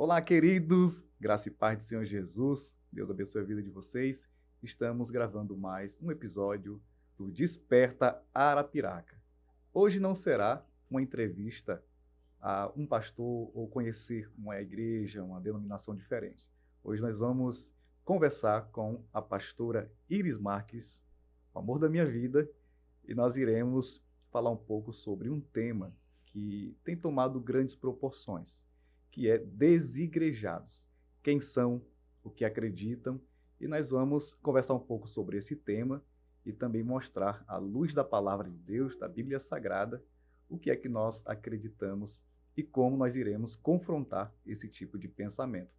Olá, queridos! Graça e paz do Senhor Jesus. Deus abençoe a vida de vocês. Estamos gravando mais um episódio do Desperta Arapiraca. Hoje não será uma entrevista a um pastor ou conhecer uma igreja, uma denominação diferente. Hoje nós vamos conversar com a pastora Iris Marques, o amor da minha vida, e nós iremos falar um pouco sobre um tema que tem tomado grandes proporções, que é desigrejados. Quem são, o que acreditam, e nós vamos conversar um pouco sobre esse tema e também mostrar, à luz da palavra de Deus, da Bíblia Sagrada, o que é que nós acreditamos e como nós iremos confrontar esse tipo de pensamento.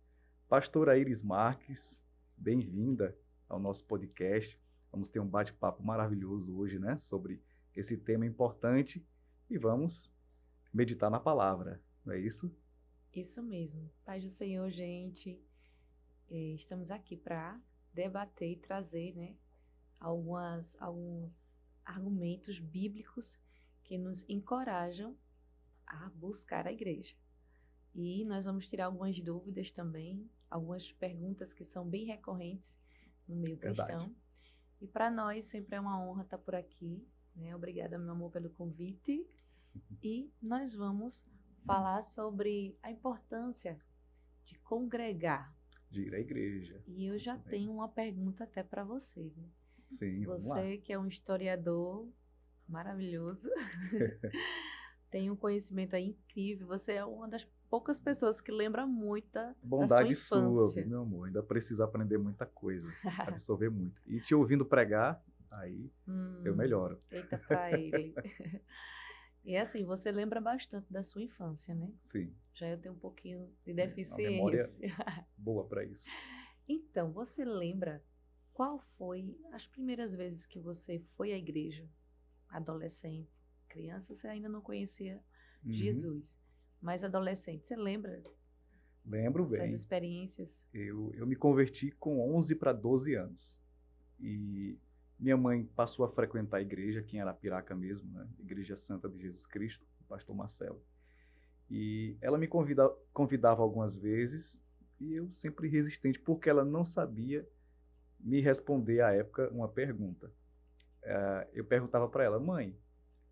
Pastora Iris Marques, bem-vinda ao nosso podcast. Vamos ter um bate-papo maravilhoso hoje, né, sobre esse tema importante e vamos meditar na palavra, não é isso? Isso mesmo. Paz do Senhor, gente. Estamos aqui para debater e trazer, né, alguns argumentos bíblicos que nos encorajam a buscar a igreja. E nós vamos tirar algumas dúvidas também, algumas perguntas que são bem recorrentes no meio cristão. Verdade. E para nós sempre é uma honra estar por aqui, né? Obrigada, meu amor, pelo convite. E nós vamos falar sobre a importância de congregar. De ir à igreja. E eu já tenho uma pergunta até para você, viu? Sim, vamos lá. Você que é um historiador maravilhoso, tem um conhecimento aí incrível, você é uma das poucas pessoas que lembra muito da sua Bondade sua, infância. meu amor. Ainda precisa aprender muita coisa, absorver muito. E te ouvindo pregar, aí eu melhoro. Eita pra ele. E assim, você lembra bastante da sua infância, né? Sim, Já eu tenho um pouquinho de uma memória deficiência. boa para isso. Então, você lembra qual foi as primeiras vezes que você foi à igreja? Adolescente, criança, você ainda não conhecia Uhum. Jesus. Mas adolescente, você lembra Lembro dessas bem. experiências? Eu me converti com 11 para 12 anos. E minha mãe passou a frequentar a igreja, aqui em Arapiraca mesmo, né? Igreja Santa de Jesus Cristo, o pastor Marcelo. E ela me convidava algumas vezes, e eu sempre resistente, porque ela não sabia me responder à época uma pergunta. Eu perguntava para ela, mãe,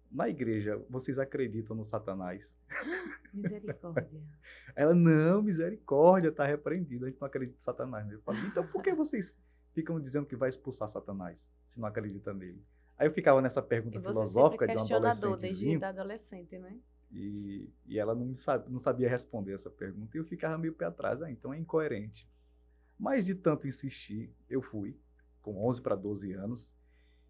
na igreja vocês acreditam no Satanás? Misericórdia. Ela, não, misericórdia, está repreendido, a gente não acredita em Satanás. Eu falei, então por que vocês ficam dizendo que vai expulsar Satanás, se não acredita nele? Aí eu ficava nessa E pergunta você sempre filosófica de um questionador desde adolescentezinho, da adolescente, né? e ela não sabia responder essa pergunta, e eu ficava meio pé atrás, então é incoerente. Mas de tanto insistir, eu fui, com 11 para 12 anos,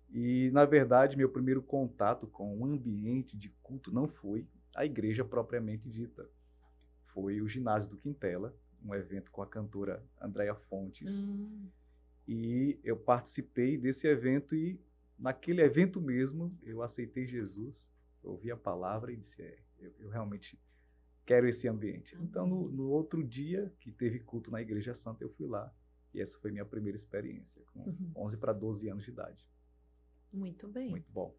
e na verdade meu primeiro contato com um ambiente de culto não foi a igreja propriamente dita. Foi o Ginásio do Quintela, um evento com a cantora Andréa Fontes. E eu participei desse evento e naquele evento mesmo eu aceitei Jesus, ouvi a palavra e disse, eu realmente quero esse ambiente. Amém. Então no outro dia que teve culto na Igreja Santa eu fui lá e essa foi minha primeira experiência, com 11 para 12 anos de idade. Muito bem. Muito bom.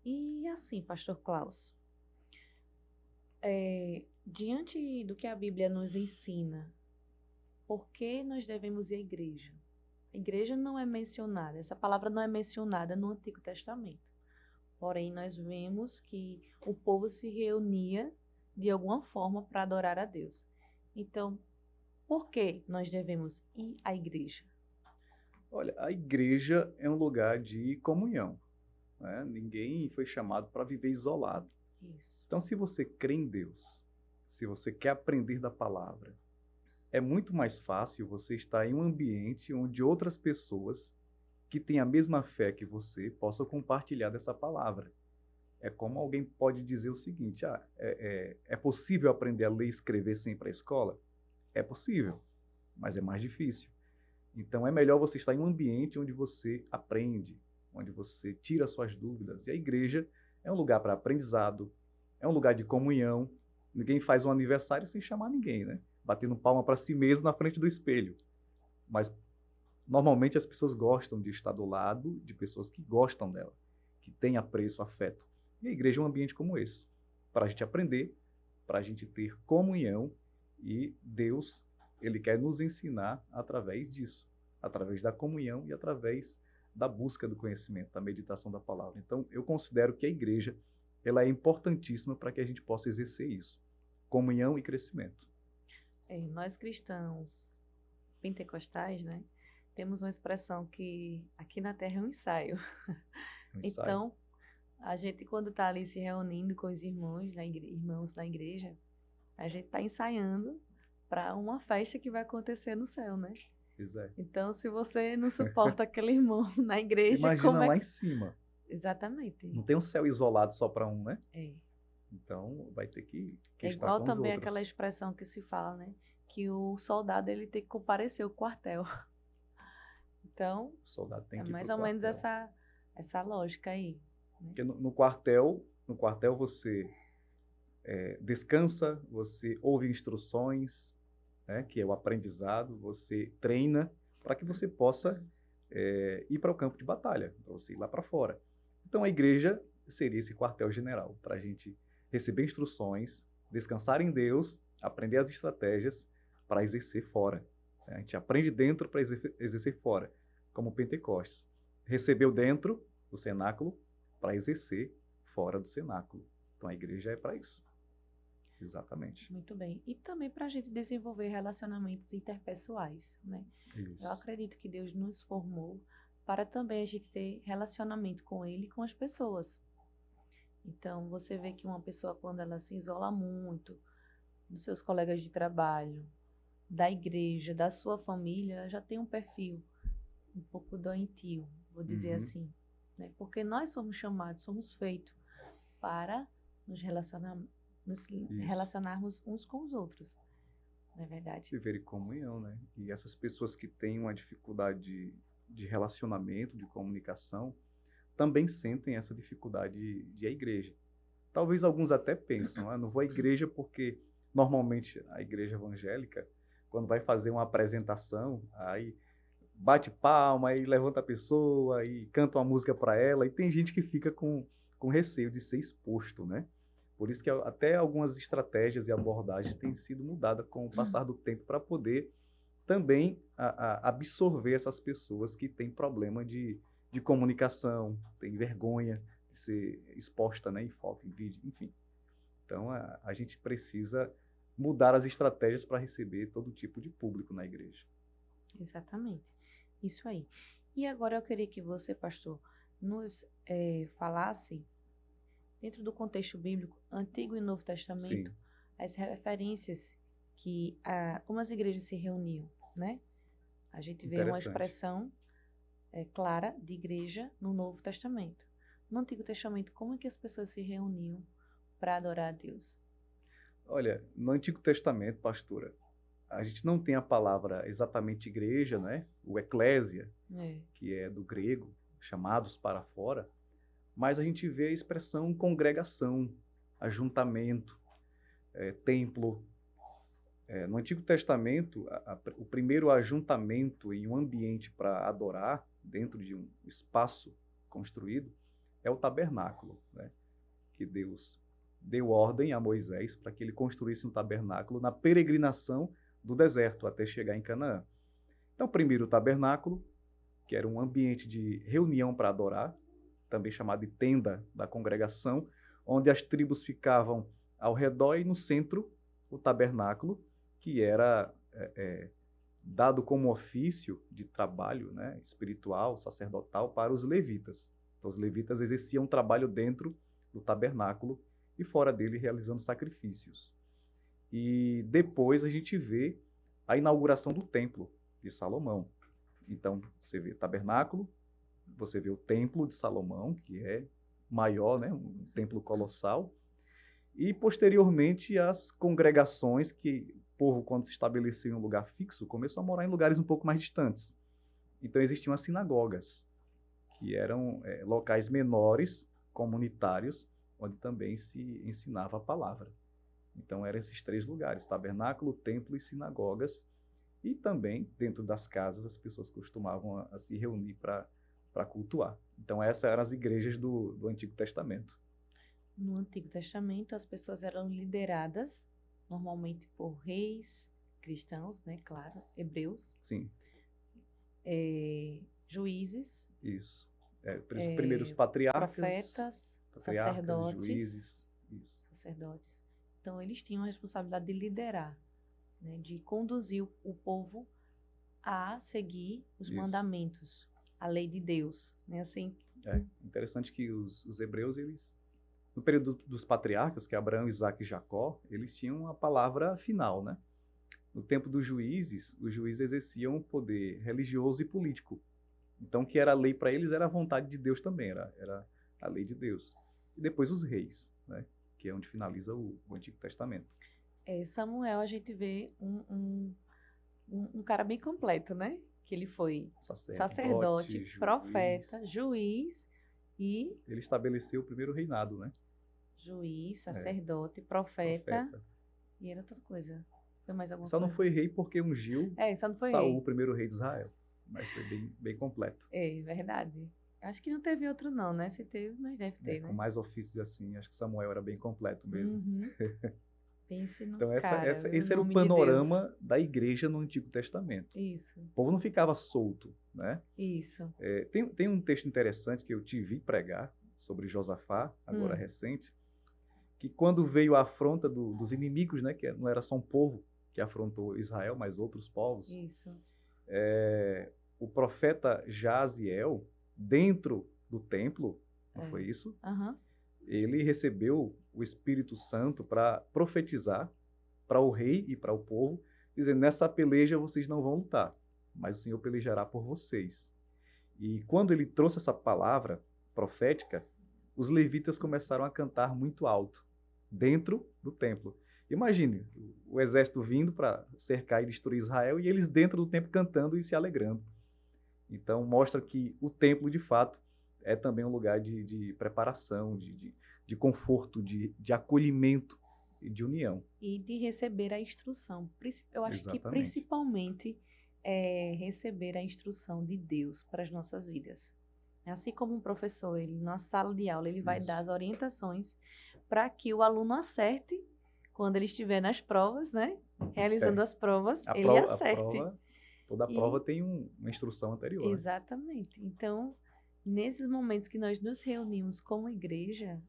E assim, Pastor Klaus, diante do que a Bíblia nos ensina, por que nós devemos ir à igreja? A igreja não é mencionada, essa palavra não é mencionada no Antigo Testamento. Porém, nós vemos que o povo se reunia de alguma forma para adorar a Deus. Então, por que nós devemos ir à igreja? Olha, a igreja é um lugar de comunhão, né? Ninguém foi chamado para viver isolado. Isso. Então, se você crê em Deus, se você quer aprender da palavra, é muito mais fácil você estar em um ambiente onde outras pessoas que têm a mesma fé que você possam compartilhar dessa palavra. É como alguém pode dizer o seguinte, é possível aprender a ler e escrever sem ir para a escola? É possível, mas é mais difícil. Então, é melhor você estar em um ambiente onde você aprende, onde você tira suas dúvidas. E a igreja é um lugar para aprendizado, é um lugar de comunhão. Ninguém faz um aniversário sem chamar ninguém, né? Batendo palma para si mesmo na frente do espelho. Mas, normalmente, as pessoas gostam de estar do lado de pessoas que gostam dela, que têm apreço, afeto. E a igreja é um ambiente como esse, para a gente aprender, para a gente ter comunhão E Deus, ele quer nos ensinar através disso, através da comunhão e através da busca do conhecimento, da meditação da palavra. Então, eu considero que a igreja, ela é importantíssima para que a gente possa exercer isso, comunhão e crescimento. Nós cristãos pentecostais, né, temos uma expressão que aqui na Terra é um ensaio. Um ensaio. Então, a gente quando está ali se reunindo com os irmãos irmãos na igreja, a gente está ensaiando para uma festa que vai acontecer no céu, né? Exato. Então, se você não suporta aquele irmão na igreja, Imagina como é lá que... em cima. Exatamente. Não tem um céu isolado só para um, né? É. Então, vai ter que É estar igual com os também outros. aquela expressão que se fala, né? Que o soldado ele tem que comparecer ao quartel. Então, O soldado tem é que ir mais pro ou menos quartel. essa lógica aí. Porque no quartel você descansa, você ouve instruções, né, que é o aprendizado, você treina para que você possa ir para o campo de batalha, para você ir lá para fora. Então a igreja seria esse quartel-general, para a gente receber instruções, descansar em Deus, aprender as estratégias para exercer fora. A gente aprende dentro para exercer fora, como o Pentecostes. Recebeu dentro do cenáculo para exercer fora do cenáculo. Então a igreja é para isso. Exatamente. Muito bem. E também para a gente desenvolver relacionamentos interpessoais, né? Isso. Eu acredito que Deus nos formou para também a gente ter relacionamento com Ele e com as pessoas. Então, você vê que uma pessoa, quando ela se isola muito dos seus colegas de trabalho, da igreja, da sua família, ela já tem um perfil um pouco doentio, vou dizer assim, né? Porque nós somos chamados, somos feitos para nos relacionarmos uns com os outros, não é verdade? Viver em comunhão, né? E essas pessoas que têm uma dificuldade de relacionamento, de comunicação, também sentem essa dificuldade de ir à igreja. Talvez alguns até pensam, não vou à igreja porque normalmente a igreja evangélica, quando vai fazer uma apresentação, aí bate palma, aí levanta a pessoa, aí canta uma música para ela, e tem gente que fica com receio de ser exposto, né? Por isso que até algumas estratégias e abordagens têm sido mudadas com o passar do tempo para poder também absorver essas pessoas que têm problema de comunicação, têm vergonha de ser exposta, né, em foto, em vídeo, enfim. Então, a gente precisa mudar as estratégias para receber todo tipo de público na igreja. Exatamente. Isso aí. E agora eu queria que você, pastor, nos falasse, dentro do contexto bíblico, Antigo e Novo Testamento, Sim. as referências que, como as igrejas se reuniam, né? A gente vê uma expressão clara de igreja no Novo Testamento. No Antigo Testamento, como é que as pessoas se reuniam para adorar a Deus? Olha, no Antigo Testamento, pastora, a gente não tem a palavra exatamente igreja, né? O eclésia, que é do grego, chamados para fora, mas a gente vê a expressão congregação, ajuntamento, templo. No Antigo Testamento, o primeiro ajuntamento em um ambiente para adorar, dentro de um espaço construído, é o tabernáculo, né? Que Deus deu ordem a Moisés para que ele construísse um tabernáculo na peregrinação do deserto até chegar em Canaã. Então, primeiro o tabernáculo, que era um ambiente de reunião para adorar, também chamado de tenda da congregação, onde as tribos ficavam ao redor e no centro o tabernáculo, que era dado como ofício de trabalho, né, espiritual, sacerdotal para os levitas. Então, os levitas exerciam um trabalho dentro do tabernáculo e fora dele realizando sacrifícios. E depois a gente vê a inauguração do templo de Salomão. Então, você vê tabernáculo, você vê o templo de Salomão, que é maior, né, um templo colossal, e posteriormente as congregações que o povo, quando se estabeleceu em um lugar fixo, começou a morar em lugares um pouco mais distantes. Então existiam as sinagogas, que eram locais menores, comunitários, onde também se ensinava a palavra. Então eram esses três lugares, tabernáculo, templo e sinagogas, e também dentro das casas as pessoas costumavam a se reunir para cultuar. Então essas eram as igrejas do Antigo Testamento. No Antigo Testamento, as pessoas eram lideradas, normalmente por reis cristãos, né? Claro, hebreus, Sim, juízes, isso. Os primeiros patriarcas, profetas, sacerdotes, juízes, isso. sacerdotes. Então, eles tinham a responsabilidade de liderar, né? De conduzir o povo a seguir os Isso. mandamentos, a lei de Deus, né? Assim, Interessante que os hebreus, eles, no período dos patriarcas, que é Abraão, Isaac e Jacó, eles tinham a palavra final, né? No tempo dos juízes, os juízes exerciam o poder religioso e político. Então, o que era lei para eles era a vontade de Deus também, era a lei de Deus. E depois os reis, né? Que é onde finaliza o Antigo Testamento. Samuel, a gente vê um cara bem completo, né? Que ele foi sacerdote, juiz. profeta, juiz e... Ele estabeleceu o primeiro reinado, né? Juiz, sacerdote, profeta. E era outra coisa. Foi mais alguma Só coisa? não foi rei porque ungiu Só não foi Saul, rei. o primeiro rei de Israel. Mas foi bem, bem completo. Verdade. Acho que não teve outro não, né? Se teve, mas deve ter, né? Com mais ofícios assim, acho que Samuel era bem completo mesmo. Uhum. Pense no Então, cara, viu? esse era o Nome de Deus. panorama da igreja no Antigo Testamento. Isso, O povo não ficava solto, né? isso. Tem um texto interessante que eu te vi pregar sobre Josafá, agora recente, que quando veio a afronta dos inimigos, né? Que não era só um povo que afrontou Israel, mas outros povos. Isso. O profeta Jaziel, dentro do templo, não foi isso? Aham. Ele recebeu o Espírito Santo para profetizar para o rei e para o povo, dizendo: nessa peleja vocês não vão lutar, mas o Senhor pelejará por vocês. E quando ele trouxe essa palavra profética, os levitas começaram a cantar muito alto, dentro do templo. Imagine, o exército vindo para cercar e destruir Israel, e eles dentro do templo cantando e se alegrando. Então, mostra que o templo, de fato, é também um lugar de preparação, de conforto, de acolhimento e de união. E de receber a instrução. Eu acho que Exatamente. principalmente receber a instrução de Deus para as nossas vidas. Assim como um professor, ele na sala de aula, ele vai Isso. dar as orientações para que o aluno acerte quando ele estiver nas provas, né? Realizando as provas, ele acerte. Toda a prova tem uma instrução anterior. Exatamente. Né? Então, nesses momentos que nós nos reunimos como igreja,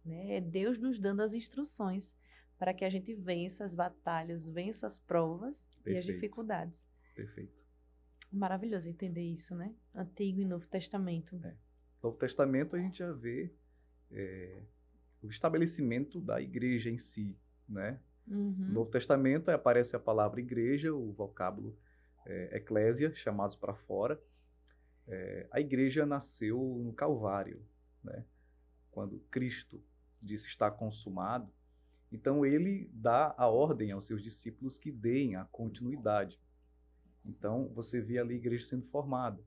né, é Deus nos dando as instruções para que a gente vença as batalhas, vença as provas e as dificuldades. Perfeito. Maravilhoso entender isso, né? Antigo e Novo Testamento. Novo Testamento a gente já vê o estabelecimento da igreja em si, né? Uhum. No Novo Testamento aparece a palavra igreja, o vocábulo eclésia, chamados para fora. A igreja nasceu no Calvário, né? Quando Cristo disse está consumado, então ele dá a ordem aos seus discípulos que deem a continuidade. Então você vê ali a igreja sendo formada.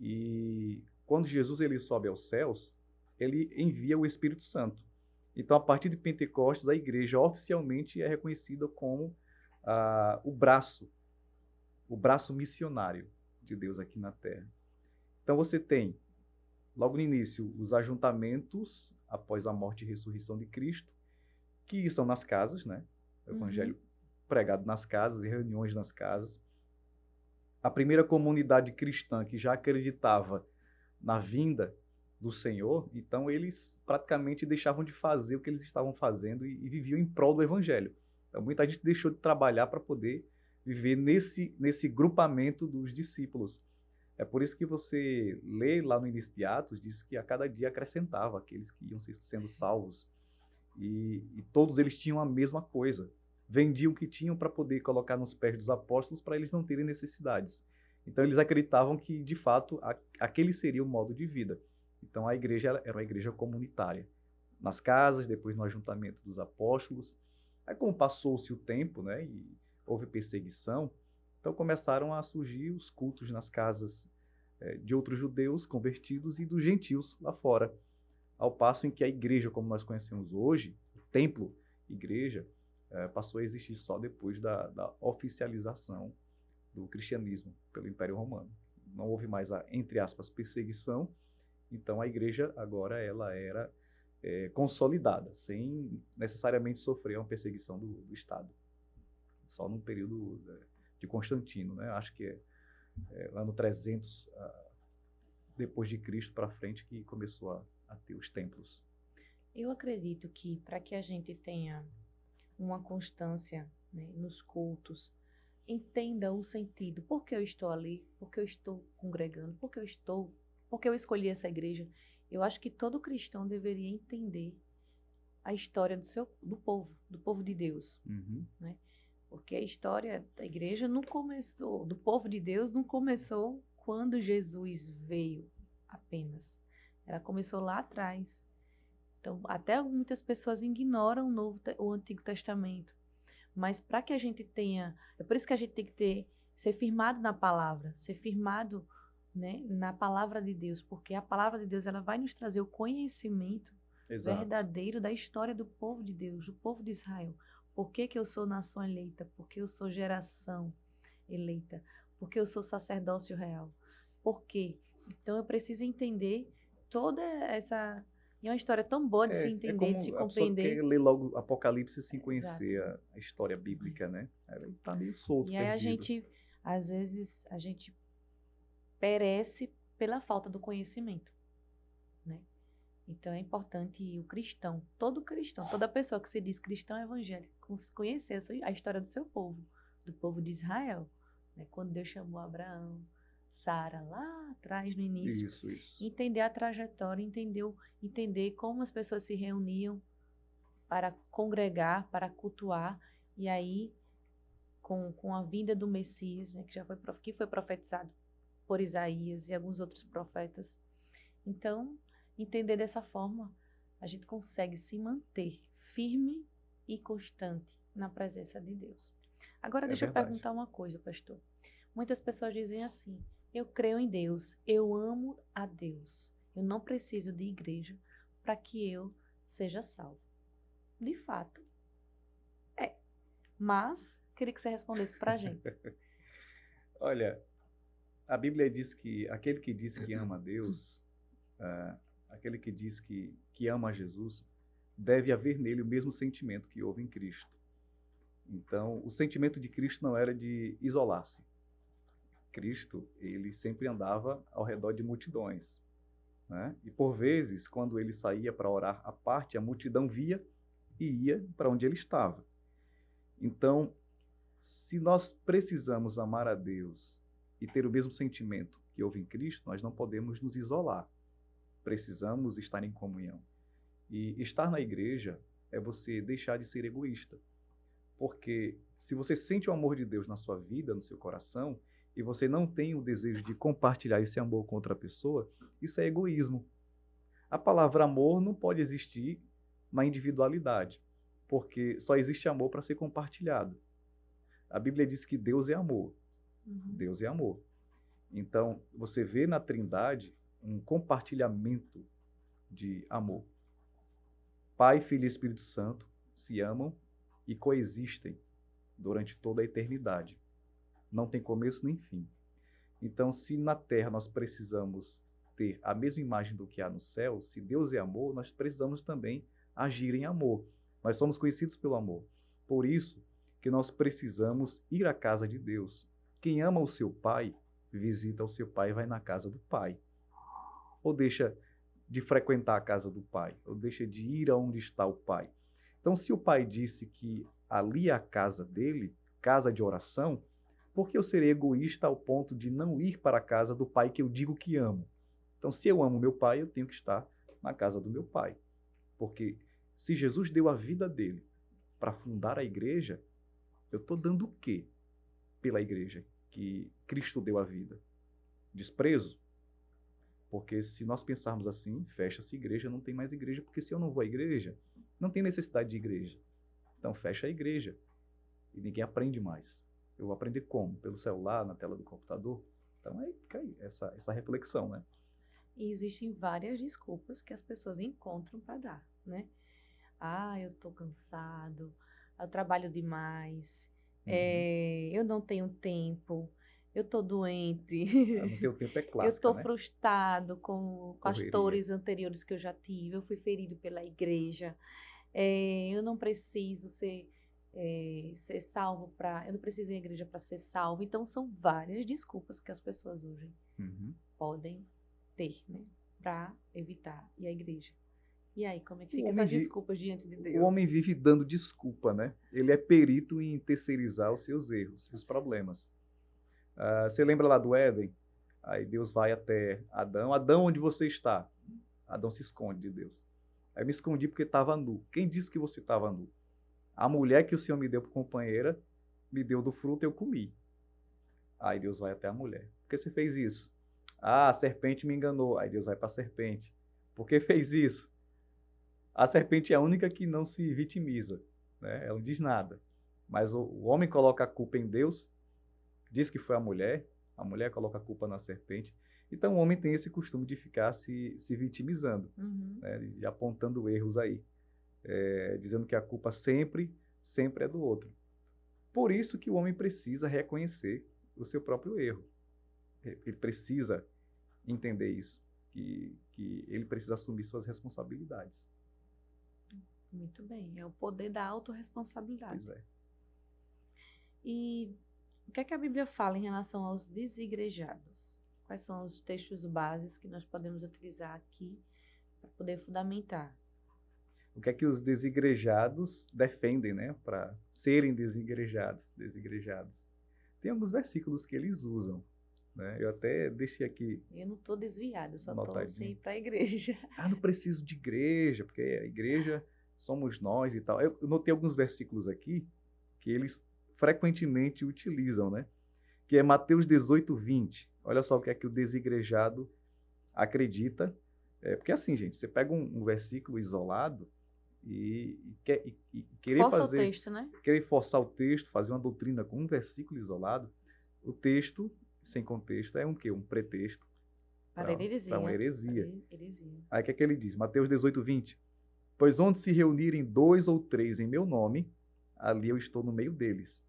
E quando Jesus ele sobe aos céus, ele envia o Espírito Santo. Então, a partir de Pentecostes, a igreja oficialmente é reconhecida como o braço missionário de Deus aqui na Terra. Então, você tem, logo no início, os ajuntamentos após a morte e ressurreição de Cristo, que são nas casas, né? O evangelho pregado nas casas e reuniões nas casas. A primeira comunidade cristã que já acreditava na vinda do Senhor, então eles praticamente deixavam de fazer o que eles estavam fazendo e viviam em prol do evangelho. Então muita gente deixou de trabalhar para poder viver nesse grupamento dos discípulos. É por isso que você lê lá no início de Atos, diz que a cada dia acrescentava aqueles que iam sendo salvos. E todos eles tinham a mesma coisa. Vendiam o que tinham para poder colocar nos pés dos apóstolos para eles não terem necessidades. Então eles acreditavam que, de fato, aquele seria o modo de vida. Então a igreja era uma igreja comunitária. Nas casas, depois no ajuntamento dos apóstolos. Aí como passou-se o tempo, né, e houve perseguição, então começaram a surgir os cultos nas casas de outros judeus convertidos e dos gentios lá fora. Ao passo em que a igreja, como nós conhecemos hoje, o templo, igreja, passou a existir só depois da oficialização do cristianismo pelo Império Romano. Não houve mais a, entre aspas, perseguição. Então a igreja agora ela era consolidada, sem necessariamente sofrer uma perseguição do Estado. Só no período de Constantino, né? Acho que ano 300 depois de Cristo para frente que começou a ter os templos. Eu acredito que para que a gente tenha uma constância, né, nos cultos, entenda o sentido, por que eu estou ali, por que eu estou congregando, por que eu escolhi essa igreja. Eu acho que todo cristão deveria entender a história do povo de Deus, Uhum. né? Porque a história da igreja não começou, do povo de Deus não começou quando Jesus veio apenas. Ela começou lá atrás. Então, até muitas pessoas ignoram o Antigo Testamento. Mas para que a gente tenha, é por isso que a gente tem que ser firmado na palavra, ser firmado, né, na palavra de Deus, porque a palavra de Deus ela vai nos trazer o conhecimento Exato. verdadeiro da história do povo de Deus, do povo de Israel. Por que que eu sou nação eleita? Por que eu sou geração eleita? Por que eu sou sacerdócio real? Por quê? Então eu preciso entender toda essa... E é uma história tão boa de se entender, de se Como a pessoa compreender. quer ler logo Apocalipse sem Exato. conhecer a história bíblica, né? Ela está meio solto, E aí perdido. às vezes, a gente perece pela falta do conhecimento, né? Então é importante o cristão, todo cristão, toda pessoa que se diz cristão evangélico, conhecer a história do seu povo, do povo de Israel, né? Quando Deus chamou Abraão, Sara lá atrás no início, Isso. entender a trajetória, entender como as pessoas se reuniam para congregar, para cultuar, e aí com a vinda do Messias, né, que foi profetizado por Isaías e alguns outros profetas. Então, entender dessa forma, a gente consegue se manter firme e constante na presença de Deus. Agora, deixa eu verdade. perguntar uma coisa, pastor. Muitas pessoas dizem assim: eu creio em Deus, eu amo a Deus, eu não preciso de igreja para que eu seja salvo. De fato, mas queria que você respondesse para a gente. Olha, a Bíblia diz que aquele que diz que ama a Deus, aquele que diz que ama a Jesus, deve haver nele o mesmo sentimento que houve em Cristo. Então, o sentimento de Cristo não era de isolar-se. Cristo, ele sempre andava ao redor de multidões, né? E por vezes, quando ele saía para orar à parte, a multidão via e ia para onde ele estava. Então, se nós precisamos amar a Deus e ter o mesmo sentimento que houve em Cristo, nós não podemos nos isolar. Precisamos estar em comunhão. E estar na igreja é você deixar de ser egoísta. Porque se você sente o amor de Deus na sua vida, no seu coração, e você não tem o desejo de compartilhar esse amor com outra pessoa, isso é egoísmo. A palavra amor não pode existir na individualidade, porque só existe amor para ser compartilhado. A Bíblia diz que Deus é amor. Deus é amor. Então, você vê na Trindade um compartilhamento de amor. Pai, Filho e Espírito Santo se amam e coexistem durante toda a eternidade. Não tem começo nem fim. Então, se na Terra nós precisamos ter a mesma imagem do que há no céu, se Deus é amor, nós precisamos também agir em amor. Nós somos conhecidos pelo amor. Por isso que nós precisamos ir à casa de Deus. Quem ama o seu pai, visita o seu pai e vai na casa do pai. Ou deixa de frequentar a casa do pai, ou deixa de ir aonde está o pai. Então, se o pai disse que ali é a casa dele, casa de oração, por que eu serei egoísta ao ponto de não ir para a casa do pai que eu digo que amo? Então, se eu amo meu pai, eu tenho que estar na casa do meu pai. Porque se Jesus deu a vida dele para fundar a igreja, eu estou dando o quê pela igreja que Cristo deu a vida? Desprezo? Porque se nós pensarmos assim, fecha-se igreja, não tem mais igreja, porque se eu não vou à igreja, não tem necessidade de igreja. Então fecha a igreja e ninguém aprende mais. Eu vou aprender como? Pelo celular, na tela do computador? Então aí fica aí essa reflexão, né? E existem várias desculpas que as pessoas encontram para dar, né? Ah, eu tô cansado, eu trabalho demais, eu não tenho tempo, eu tô doente, No teu tempo é eu clássica, tô né? frustrado com as Correria. dores anteriores que eu já tive, eu fui ferido pela igreja, eu não preciso ser salvo eu não preciso ir à igreja para ser salvo. Então, são várias desculpas que as pessoas hoje Uhum. podem ter, né, para evitar ir à igreja. E aí, como é que O fica homem, essas desculpas diante de o homem Deus? vive dando desculpa, né? Ele é perito em terceirizar os seus erros, seus problemas. Você lembra lá do Éden? Aí Deus vai até Adão. Adão, onde você está? Adão se esconde de Deus. Aí eu me escondi porque estava nu. Quem disse que você estava nu? A mulher que o Senhor me deu por companheira me deu do fruto, eu comi. Aí Deus vai até a mulher. Por que você fez isso? Ah, a serpente me enganou. Aí Deus vai para a serpente. Por que fez isso? A serpente é a única que não se vitimiza, né? Ela não diz nada. Mas o homem coloca a culpa em Deus, diz que foi a mulher coloca a culpa na serpente. Então o homem tem esse costume de ficar se vitimizando, Uhum. né? E apontando erros aí, dizendo que a culpa sempre é do outro. Por isso que o homem precisa reconhecer o seu próprio erro. Ele precisa entender isso, que ele precisa assumir suas responsabilidades. Muito bem, é o poder da autorresponsabilidade. Pois é. E o que é que a Bíblia fala em relação aos desigrejados? Quais são os textos bases que nós podemos utilizar aqui para poder fundamentar? O que é que os desigrejados defendem, né, para serem desigrejados. Tem alguns versículos que eles usam, né? Eu até deixei aqui Eu não estou desviada, eu só estou sem anotadinho. ir para a igreja. Não preciso de igreja, porque a igreja somos nós e tal. Eu notei alguns versículos aqui que eles frequentemente utilizam, né? Que é Mateus 18:20. Olha só o que é que o desigrejado acredita. Porque assim, gente, você pega um versículo isolado e Força o texto, né? querer forçar o texto, fazer uma doutrina com um versículo isolado, o texto sem contexto é um quê? Um pretexto Para para uma heresia. heresia. Heresia. Aí o que é que ele diz? Mateus 18:20. Pois onde se reunirem 2 ou 3 em meu nome, ali eu estou no meio deles.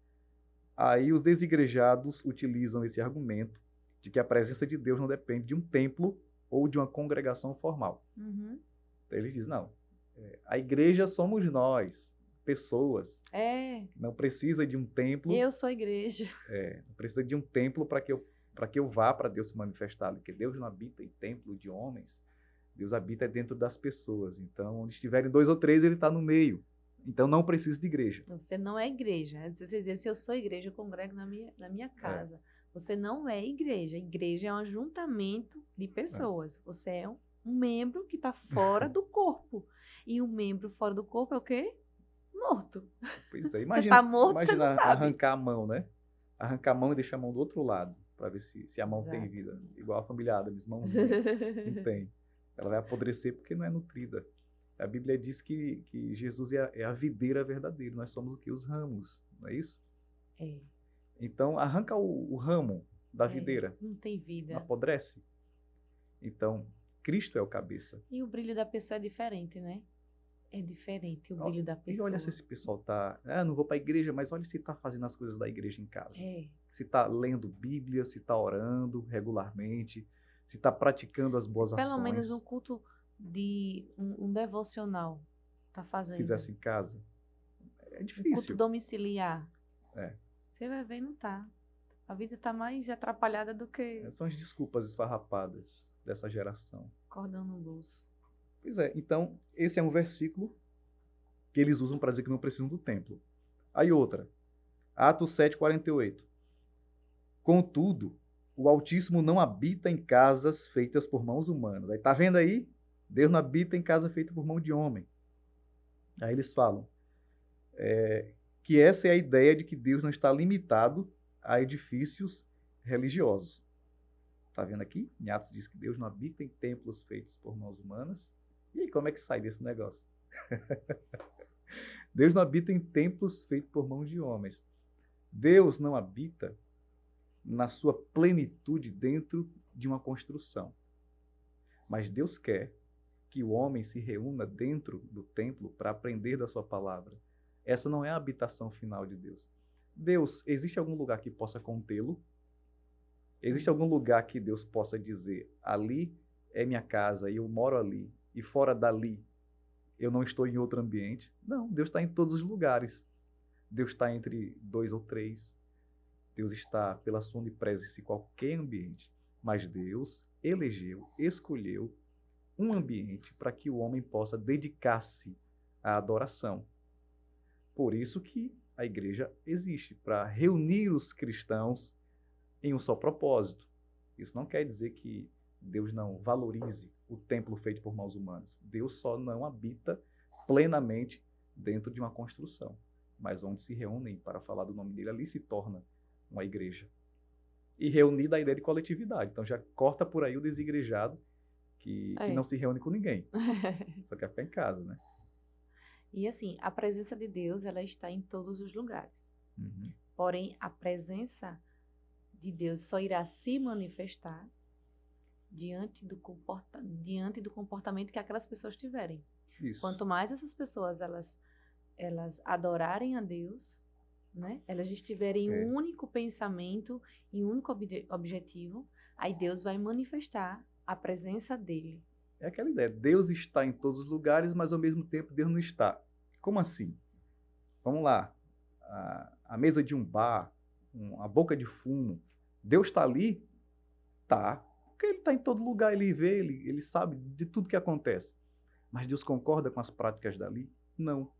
Aí os desigrejados utilizam esse argumento de que a presença de Deus não depende de um templo ou de uma congregação formal. Uhum. Então eles dizem, não, a igreja somos nós, pessoas. Não precisa de um templo, Eu sou igreja. não precisa de um templo para que eu vá para Deus se manifestar, porque Deus não habita em templo de homens, Deus habita dentro das pessoas. Então, onde estiverem 2 ou 3, ele está no meio. Então, não precisa de igreja. Você não é igreja. Você diz assim, eu sou igreja, eu congrego na minha casa. Você não é igreja. Igreja é um ajuntamento de pessoas. Você é um membro que está fora do corpo. E um membro fora do corpo é o quê? Morto. Pois é, Você está morto, você não imagina sabe. arrancar a mão, né? Arrancar a mão e deixar a mão do outro lado, para ver se a mão tem vida. Exatamente. Igual a família Adams, mãozinha. Não tem. Ela vai apodrecer porque não é nutrida. A Bíblia diz que Jesus é a videira verdadeira. Nós somos o que? Os ramos, não é isso? É. Então, arranca o ramo da É, videira, não tem não vida. apodrece. Então, Cristo é o cabeça. E o brilho da pessoa é diferente, né? É diferente o brilho da E pessoa. olha se esse pessoal tá... não vou para a igreja, mas olha se está fazendo as coisas da igreja em casa. É. Se está lendo Bíblia, se está orando regularmente, se está praticando as boas Se pelo ações. menos um culto de um devocional tá fazendo. Fizesse em casa. É Um culto difícil. domiciliar. É. Você vai ver, não tá. A vida tá mais atrapalhada do que São as desculpas esfarrapadas dessa geração. cordão no bolso. Pois é, então esse é um versículo que eles usam para dizer que não precisam do templo. Aí outra, Atos 7:48. Contudo, o Altíssimo não habita em casas feitas por mãos humanas. Aí tá vendo aí? Deus não habita em casa feita por mão de homem. Aí eles falam que essa é a ideia de que Deus não está limitado a edifícios religiosos. Tá vendo aqui? Em Atos diz que Deus não habita em templos feitos por mãos humanas. E aí, como é que sai desse negócio? Deus não habita em templos feitos por mãos de homens. Deus não habita na sua plenitude dentro de uma construção. Mas Deus quer que o homem se reúna dentro do templo para aprender da sua palavra. Essa não é a habitação final de Deus. Deus, existe algum lugar que possa contê-lo? Existe algum lugar que Deus possa dizer, ali é minha casa e eu moro ali, e fora dali eu não estou em outro ambiente? Não, Deus está em todos os lugares. Deus está entre dois ou três. Deus está pela sua onipresença em qualquer ambiente. Mas Deus elegeu, escolheu um ambiente para que o homem possa dedicar-se à adoração. Por isso que a igreja existe, para reunir os cristãos em um só propósito. Isso não quer dizer que Deus não valorize o templo feito por mãos humanas. Deus só não habita plenamente dentro de uma construção. Mas onde se reúnem para falar do nome dele, ali se torna uma igreja. E reunida a ideia de coletividade. Então já corta por aí o desigrejado que não se reúne com ninguém. Só quer ficar em casa, né? E assim, a presença de Deus, ela está em todos os lugares. Uhum. Porém, a presença de Deus só irá se manifestar diante do comportamento que aquelas pessoas tiverem. Isso. Quanto mais essas pessoas elas adorarem a Deus, né? Elas estiverem em um único pensamento, em um único objetivo, aí Deus vai manifestar a presença dele. É aquela ideia, Deus está em todos os lugares, mas ao mesmo tempo Deus não está. Como assim? Vamos lá, a mesa de um bar, a boca de fumo, Deus está ali? Tá, porque ele está em todo lugar, ele vê, ele sabe de tudo que acontece. Mas Deus concorda com as práticas dali? Não.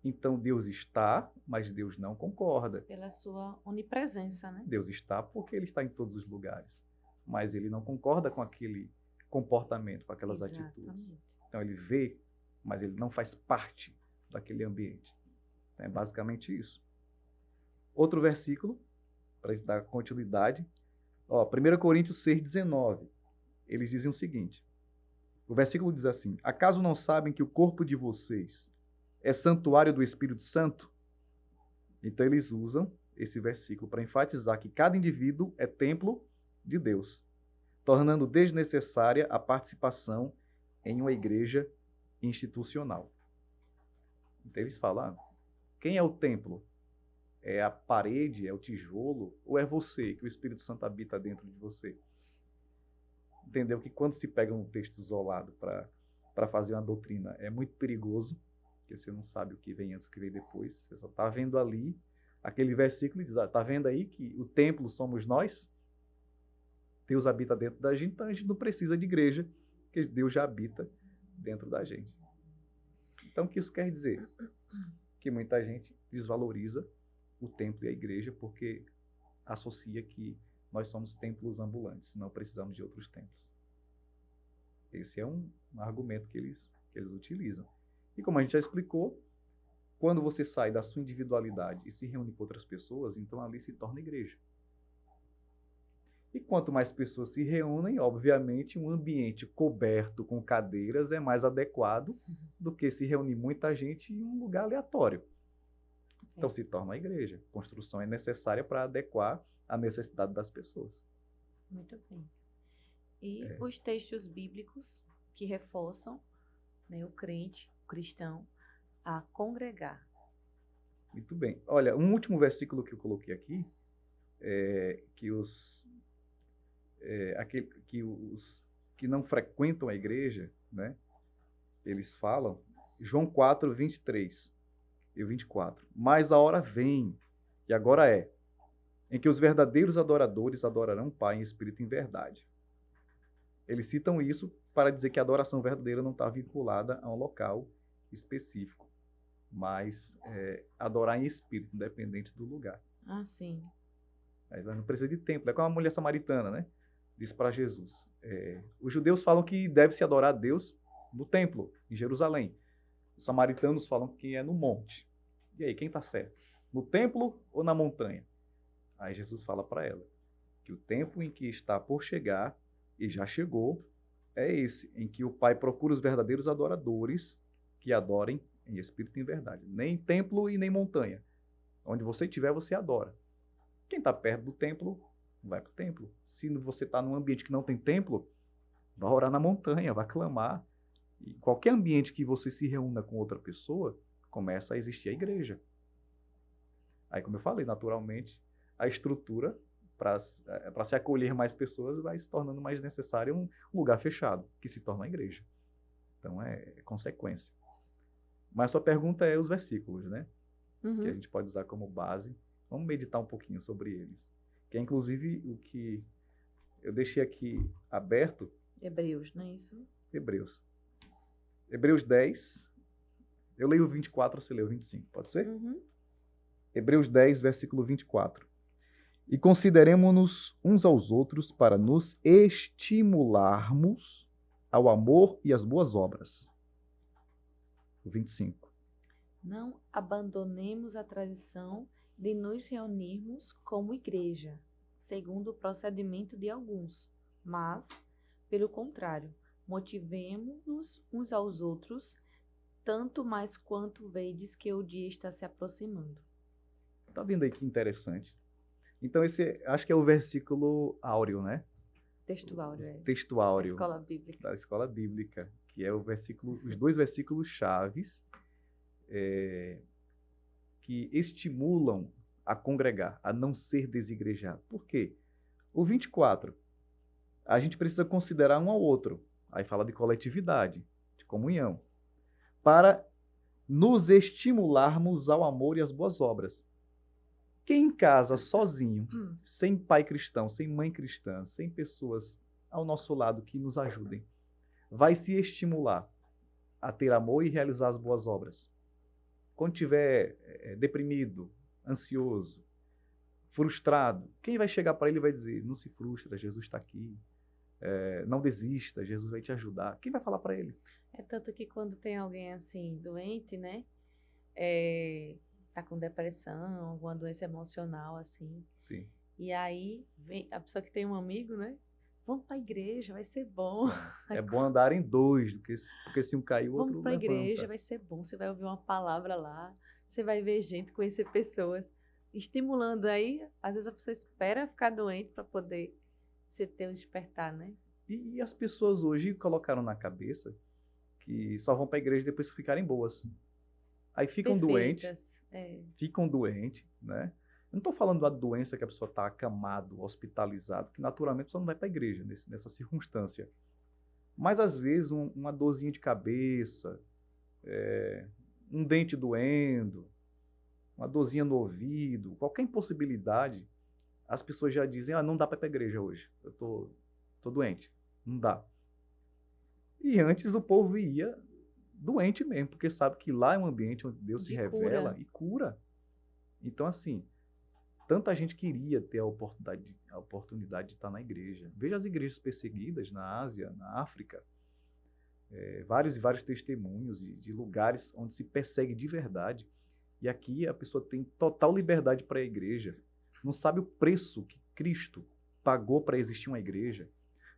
Então Deus está, mas Deus não concorda. Pela sua onipresença, né? Deus está porque ele está em todos os lugares, mas ele não concorda com aquele comportamento, com aquelas atitudes. Então ele vê, mas ele não faz parte daquele ambiente. Então, é basicamente isso. Outro versículo, para dar continuidade, 1 Coríntios 6,19. Eles dizem o seguinte, o versículo diz assim, acaso não sabem que o corpo de vocês é santuário do Espírito Santo? Então eles usam esse versículo para enfatizar que cada indivíduo é templo de Deus, tornando desnecessária a participação em uma igreja institucional. Então eles falam, quem é o templo? É a parede, é o tijolo, ou é você, que o Espírito Santo habita dentro de você? Entendeu que quando se pega um texto isolado para fazer uma doutrina, é muito perigoso, porque você não sabe o que vem antes, o que vem depois. Você só está vendo ali aquele versículo e diz, está vendo aí que o templo somos nós? Deus habita dentro da gente, então a gente não precisa de igreja, porque Deus já habita dentro da gente. Então o que isso quer dizer? Que muita gente desvaloriza o templo e a igreja porque associa que nós somos templos ambulantes, não precisamos de outros templos. Esse é um argumento que eles utilizam. E como a gente já explicou, quando você sai da sua individualidade e se reúne com outras pessoas, então ali se torna igreja. E quanto mais pessoas se reúnem, obviamente, um ambiente coberto com cadeiras é mais adequado do que se reunir muita gente em um lugar aleatório. Então se torna a igreja. A construção é necessária para adequar a necessidade das pessoas. Muito bem. E os textos bíblicos que reforçam, né, o crente, o cristão, a congregar. Muito bem. Olha, um último versículo que eu coloquei aqui é que os que não frequentam a igreja, né, eles falam, João 4, 23 e 24. Mas a hora vem, e agora é, em que os verdadeiros adoradores adorarão o Pai em espírito e em verdade. Eles citam isso para dizer que a adoração verdadeira não está vinculada a um local específico, mas adorar em espírito, independente do lugar. Ah, sim. Aí não precisa de templo. É como a mulher samaritana, né? Diz para Jesus. Os judeus falam que deve-se adorar a Deus no templo, em Jerusalém. Os samaritanos falam que é no monte. E aí, quem está certo? No templo ou na montanha? Aí Jesus fala para ela que o tempo em que está por chegar, e já chegou, é esse, em que o Pai procura os verdadeiros adoradores que adorem em espírito e em verdade. Nem templo e nem montanha. Onde você estiver, você adora. Quem está perto do templo, vai para o templo. Se você está num ambiente que não tem templo, vai orar na montanha, vai clamar. E qualquer ambiente que você se reúna com outra pessoa, começa a existir a igreja. Aí, como eu falei, naturalmente, a estrutura para se acolher mais pessoas, vai se tornando mais necessário um lugar fechado, que se torna a igreja. Então, é consequência. Mas sua pergunta é os versículos, né? Que a gente pode usar como base. Vamos meditar um pouquinho sobre eles. Que é, inclusive, o que eu deixei aqui aberto. Hebreus, não é isso? Hebreus. Hebreus 10. Eu leio o 24, você lê o 25, pode ser? Hebreus 10, versículo 24. E consideremo-nos uns aos outros para nos estimularmos ao amor e às boas obras. O 25. Não abandonemos a tradição de nos reunirmos como igreja, segundo o procedimento de alguns, mas, pelo contrário, motivemo-nos uns aos outros, tanto mais quanto vedes que o dia está se aproximando. Tá vendo aí que interessante? Então, esse acho que é o versículo áureo, né? Texto áureo, é. Texto áureo. Da escola bíblica. Da escola bíblica, que é o versículo, os dois versículos chaves que estimulam a congregar, a não ser desigrejado. Por quê? O 24, a gente precisa considerar um ao outro. Aí fala de coletividade, de comunhão, para nos estimularmos ao amor e às boas obras. Quem em casa, sozinho, sem pai cristão, sem mãe cristã, sem pessoas ao nosso lado que nos ajudem, vai se estimular a ter amor e realizar as boas obras. Quando estiver deprimido, ansioso, frustrado, quem vai chegar para ele e vai dizer, não se frustra, Jesus está aqui, não desista, Jesus vai te ajudar. Quem vai falar para ele? É tanto que quando tem alguém assim, doente, né? Tá com depressão, alguma doença emocional, assim. Sim. E aí, vem a pessoa que tem um amigo, né? Vamos para a igreja, vai ser bom. É bom andar em dois, porque se um cair, o outro Vamos para a levanta. igreja, vai ser bom. Você vai ouvir uma palavra lá, você vai ver gente, conhecer pessoas, estimulando aí. Às vezes a pessoa espera ficar doente para poder você ter um despertar, né? E as pessoas hoje colocaram na cabeça que só vão para a igreja depois que ficarem boas. Aí ficam doentes. Ficam doentes, né? Eu não estou falando da doença que a pessoa está acamado, hospitalizado, que naturalmente só não vai para a igreja nessa circunstância. Mas, às vezes, uma dorzinha de cabeça, um dente doendo, uma dorzinha no ouvido, qualquer impossibilidade, as pessoas já dizem, não dá para ir para a igreja hoje, eu tô doente, não dá. E antes o povo ia doente mesmo, porque sabe que lá é um ambiente onde Deus se revela e cura. Então, assim, tanta gente queria ter a oportunidade de estar na igreja. Veja as igrejas perseguidas na Ásia, na África. Vários e vários testemunhos de lugares onde se persegue de verdade. E aqui a pessoa tem total liberdade para a igreja. Não sabe o preço que Cristo pagou para existir uma igreja.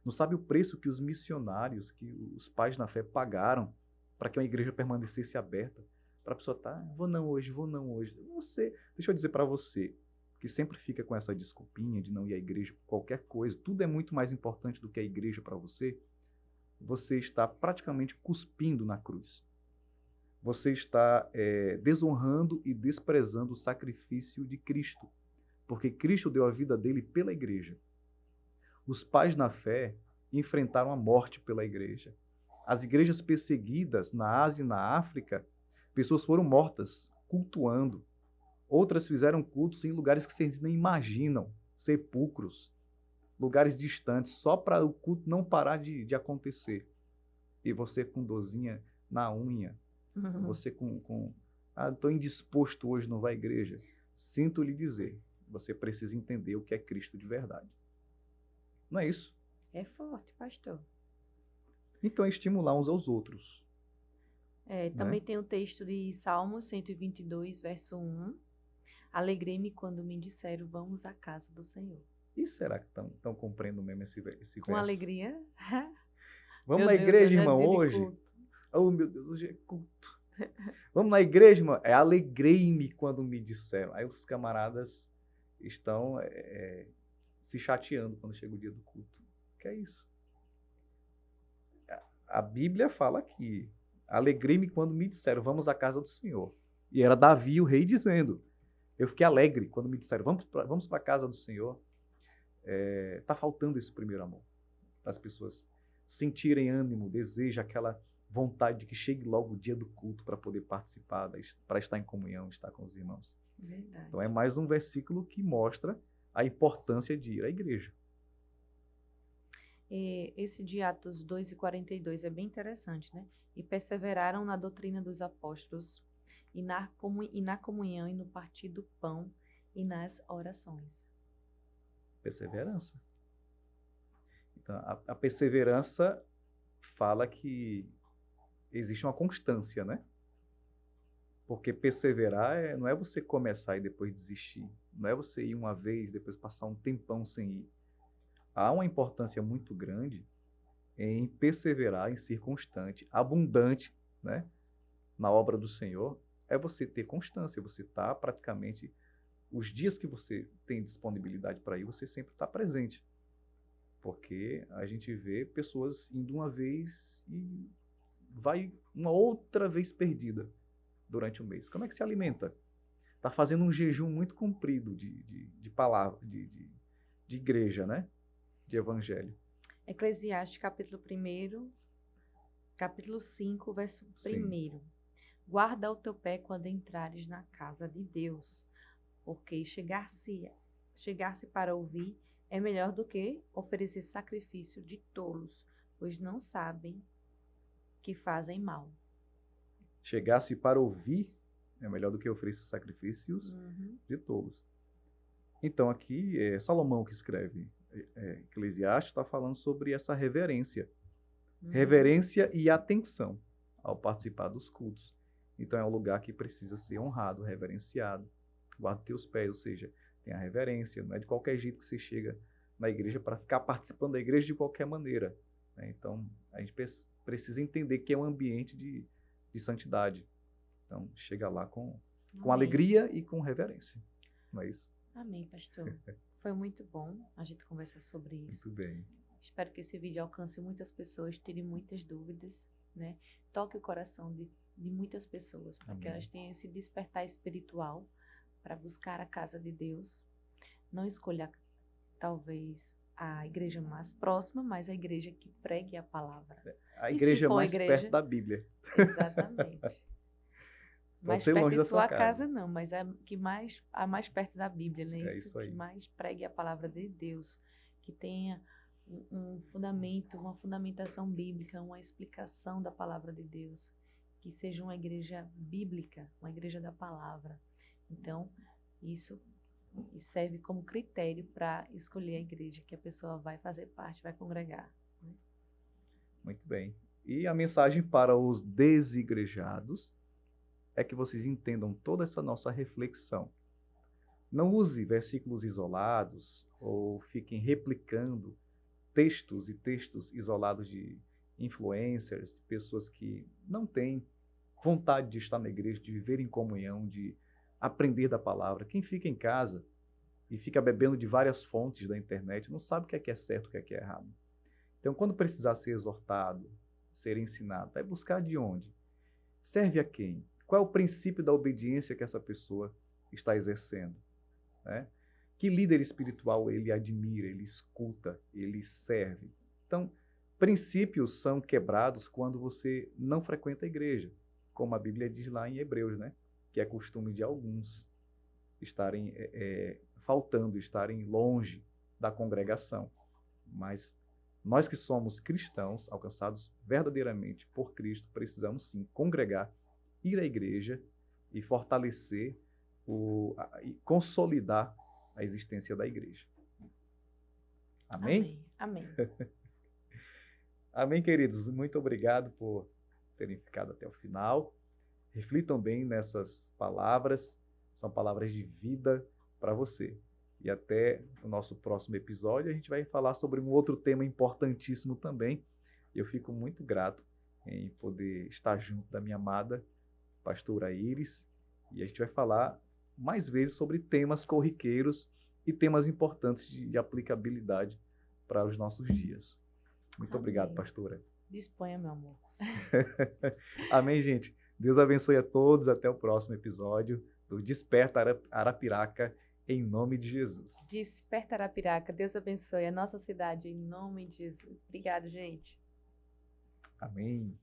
Não sabe o preço que os missionários, que os pais na fé pagaram para que uma igreja permanecesse aberta. Para a pessoa vou não hoje. Deixa eu dizer para você, que sempre fica com essa desculpinha de não ir à igreja por qualquer coisa, tudo é muito mais importante do que a igreja para você, você está praticamente cuspindo na cruz. Você está desonrando e desprezando o sacrifício de Cristo, porque Cristo deu a vida dele pela igreja. Os pais na fé enfrentaram a morte pela igreja. As igrejas perseguidas na Ásia e na África, pessoas foram mortas cultuando. Outras fizeram cultos em lugares que vocês nem imaginam, sepulcros, lugares distantes, só para o culto não parar de acontecer. E você com dorzinha na unha, você estou indisposto hoje, não vai à igreja. Sinto lhe dizer, você precisa entender o que é Cristo de verdade. Não é isso? É forte, pastor. Então é estimular uns aos outros. Também tem o texto de Salmo 122, verso 1. Alegrei-me quando me disseram, vamos à casa do Senhor. E será que estão cumprindo mesmo esse verso? Com alegria? Vamos na igreja, irmão, hoje? Oh, meu Deus, hoje é culto. Vamos na igreja, irmão? Alegrei-me quando me disseram. Aí os camaradas estão se chateando quando chega o dia do culto. Que é isso? A Bíblia fala aqui, alegrei-me quando me disseram, vamos à casa do Senhor. E era Davi, o rei, dizendo, eu fiquei alegre quando me disseram, vamos para a casa do Senhor. Está faltando esse primeiro amor. As pessoas sentirem ânimo, desejo, aquela vontade de que chegue logo o dia do culto para poder participar, para estar em comunhão, estar com os irmãos. Verdade. Então é mais um versículo que mostra a importância de ir à igreja. Esse de Atos 2:42 é bem interessante, né? E perseveraram na doutrina dos apóstolos, e na comunhão, e no partir do pão, e nas orações. Perseverança. Então, a perseverança fala que existe uma constância, né? Porque perseverar não é você começar e depois desistir. Não é você ir uma vez, depois passar um tempão sem ir. Há uma importância muito grande em perseverar, em ser constante, abundante, né? Na obra do Senhor. É você ter constância, você está praticamente... Os dias que você tem disponibilidade para ir, você sempre está presente. Porque a gente vê pessoas indo uma vez e vai uma outra vez perdida durante o mês. Como é que se alimenta? Está fazendo um jejum muito comprido de palavra, de igreja, né? De evangelho. Eclesiastes, capítulo 1, capítulo 5, verso 1. Sim. Guarda o teu pé quando entrares na casa de Deus, porque chegar-se para ouvir é melhor do que oferecer sacrifício de tolos, pois não sabem que fazem mal. Chegar-se para ouvir é melhor do que oferecer sacrifícios de tolos. Então aqui é Salomão que escreve. Eclesiastes está falando sobre essa reverência. Reverência e atenção ao participar dos cultos. Então é um lugar que precisa ser honrado, reverenciado. Guarda teus pés, ou seja, tem a reverência. Não é de qualquer jeito que você chega na igreja para ficar participando da igreja de qualquer maneira. Né? Então a gente precisa entender que é um ambiente de santidade. Então chega lá com alegria e com reverência. Não é isso? Amém, pastor. Foi muito bom a gente conversar sobre isso. Muito bem. Espero que esse vídeo alcance muitas pessoas, tire muitas dúvidas, né? Toque o coração de muitas pessoas, para que elas tenham esse despertar espiritual para buscar a casa de Deus. Não escolha, talvez, a igreja mais próxima, mas a igreja que pregue a palavra. A igreja mais perto da Bíblia. Exatamente. Mais ser perto longe de da sua sua casa. casa não, mas a mais perto da Bíblia, né? É isso aí. Que mais pregue a palavra de Deus, que tenha um fundamento, uma fundamentação bíblica, uma explicação da palavra de Deus, que seja uma igreja bíblica, uma igreja da palavra. Então, isso serve como critério para escolher a igreja que a pessoa vai fazer parte, vai congregar. Né? Muito bem. E a mensagem para os desigrejados é que vocês entendam toda essa nossa reflexão. Não use versículos isolados ou fiquem replicando textos e textos isolados de influencers, de pessoas que não têm vontade de estar na igreja, de viver em comunhão, de aprender da palavra. Quem fica em casa e fica bebendo de várias fontes da internet não sabe o que é certo, o que é errado. Então, quando precisar ser exortado, ser ensinado, vai buscar de onde? Serve a quem? Qual é o princípio da obediência que essa pessoa está exercendo? Né? Que líder espiritual ele admira, ele escuta, ele serve? Então, princípios são quebrados quando você não frequenta a igreja, como a Bíblia diz lá em Hebreus, né? Que é costume de alguns estarem faltando, estarem longe da congregação. Mas nós que somos cristãos, alcançados verdadeiramente por Cristo, precisamos sim congregar, ir à igreja e fortalecer e consolidar a existência da igreja. Amém? Amém. Amém, queridos. Muito obrigado por terem ficado até o final. Reflitam bem nessas palavras. São palavras de vida para você. E até o nosso próximo episódio, a gente vai falar sobre um outro tema importantíssimo também. Eu fico muito grato em poder estar junto da minha amada pastora Iris. E a gente vai falar mais vezes sobre temas corriqueiros e temas importantes de aplicabilidade para os nossos dias. Muito obrigado, pastora. Disponha, meu amor. Amém, gente. Deus abençoe a todos. Até o próximo episódio do Desperta Arapiraca em nome de Jesus. Desperta Arapiraca. Deus abençoe a nossa cidade em nome de Jesus. Obrigado, gente. Amém.